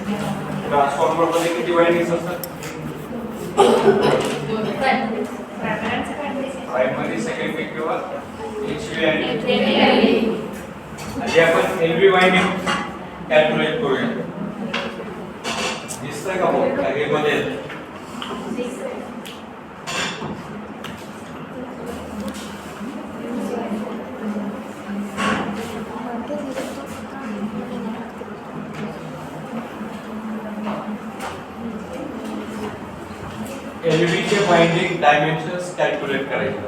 Transformer मध्ये किती windings असतात? प्रायमरी, सेकंडरी किंवा एचव्ही आणि आधी आपण एलव्ही वायंडिंग कॅल्क्युलेट करूया. दिसतंय का बोर्ड हे मध्ये? एलव्ही चे वाइंडिंग डायमेन्शन्स कॅल्क्युलेट करायचे.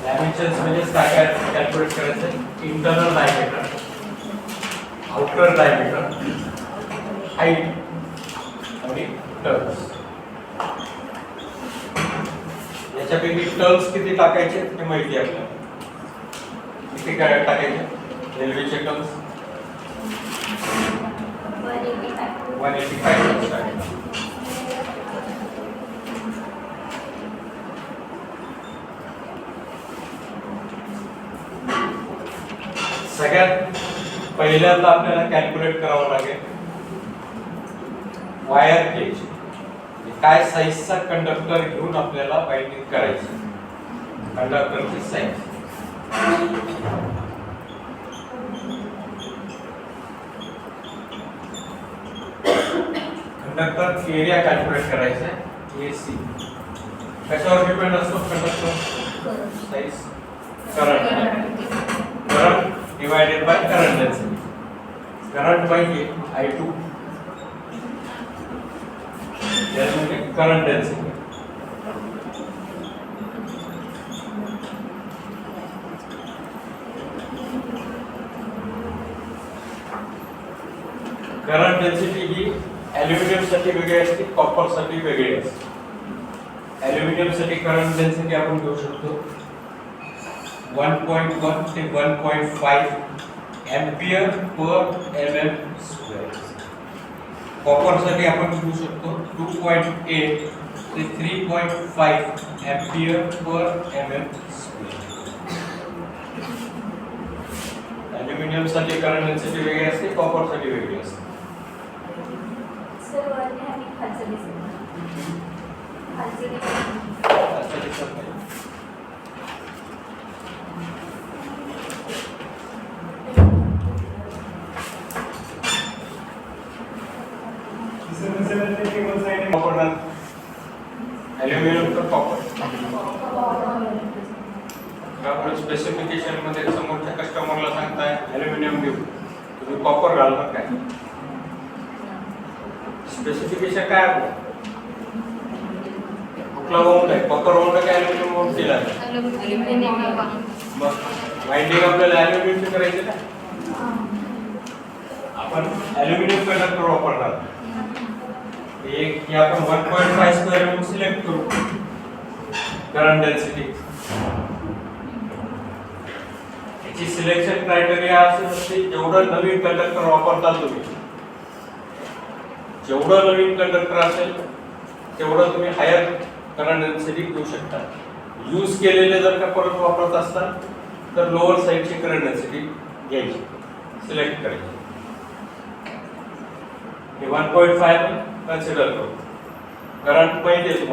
डायमेन्शन्स म्हणजे काय कॅल्क्युलेट करायचं? Internal diameter, outer diameter, height आणि टर्न्स. याच्यापैकी टर्न्स किती टाकायचे ते माहिती आहे आपल्याला. किती काय टाकायचे एलव्ही चे टर्न्स? 185 टर्न्स टाकायचे. सगळ्यात पहिल्यांदा आपल्याला कॅल्क्युलेट करावं लागेल वायर गेज. काय साइजचा कंडक्टर घेऊन आपल्याला वाइंडिंग करायची, कंडक्टरची साइज. कंडक्टर एरिया कॅल्क्युलेट करायचा आहे, एसी. कशावर डिपेंड असतो conductor size? Current divided by current density. Current पाहिजे I2, यामध्ये current density. current density ही ॲल्युमिनियम साठी वेगळी असते, कॉपर साठी वेगळी असते. ॲल्युमिनियम साठी current density आपण घेऊ शकतो 1.1 ते 1.5 ampere per mm square. Copper साठी आपण घेऊ शकतो 2.8 ते 3.5 ampere per mm square. Aluminium साठी करंट डेन्सिटी वेगळी असते, कॉपर साठी वेगळी असते. सर वरती आणि खालचं दिसत नाही. ॲल्युमिनियम तर कॉपर. आपण स्पेसिफिकेशन मध्ये समोरच्या कस्टमरला सांगताय ॲल्युमिनियम घेऊ, तुम्ही कॉपर घालणार काय? स्पेसिफिकेशन काय आहे? कुठला बाउंड आहे? कॉपर बाउंड आहे का ॲल्युमिनियम बाउंड दिला आहे? मग वाइंडिंग आपल्याला ॲल्युमिनियमची करायची ना. आपण ॲल्युमिनियम कंडक्टर वापरणार. एक की आपण 1.5 स्क्वेअर म्हणून सिलेक्ट करू करंट डेन्सिटी. याची सिलेक्शन क्रायटेरिया असे असते जेवढं नवीन कंडक्टर वापरता तुम्ही, जेवढं नवीन कंडक्टर असेल तेवढं तुम्ही हायर करंट डेन्सिटी घेऊ शकता. यूज केलेले जर का परत वापरत असताल तर लोअर साइडची करंट डेन्सिटी घ्यायची, सिलेक्ट करायची. 1.5 कन्सिडर करू. करंट माहिती आहे तुम्हाला.